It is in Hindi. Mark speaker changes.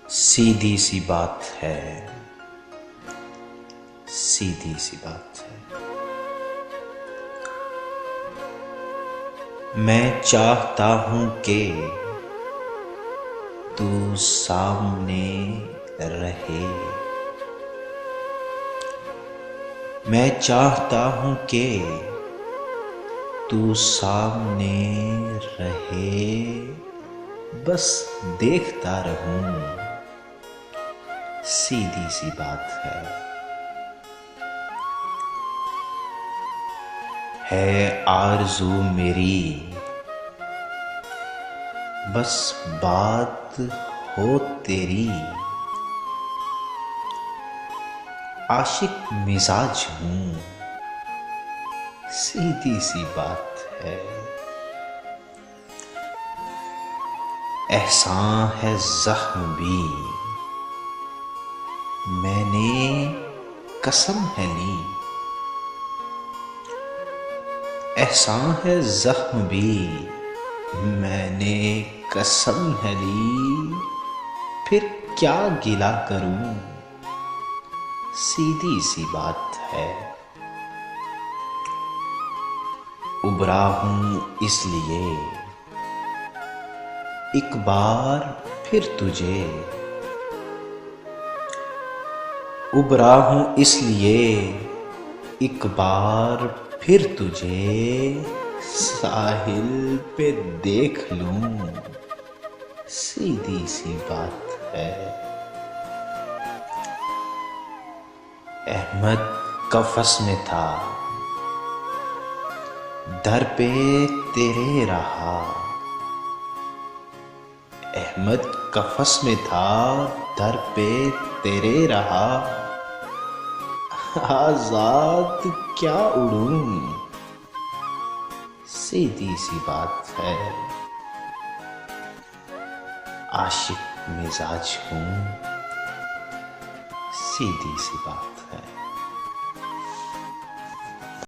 Speaker 1: सीधी सी बात है, सीधी सी बात है। मैं चाहता हूं कि तू सामने रहे। मैं चाहता हूं कि तू सामने रहे, बस देखता रहूं। सीधी सी बात है आरज़ू मेरी, बस बात हो तेरी। आशिक मिजाज हूँ, सीधी सी बात है। एहसान है ज़ख्म भी, मैंने कसम है ली। एहसान है ज़ख्म भी, मैंने कसम है ली। फिर क्या गिला करूं, सीधी सी बात है। उबरा हूं इसलिए एक बार फिर तुझे। उबरा हूं इसलिए एक बार फिर तुझे। साहिल पे देख लूं, सीधी सी बात है। अहमद कफस में था, दर पे तेरे रहा। अहमद कफस में था, दर पे तेरे रहा। आजाद क्या उड़ूं, सीधी सी बात है। आशिक मिजाज हूं, सीधी सी बात।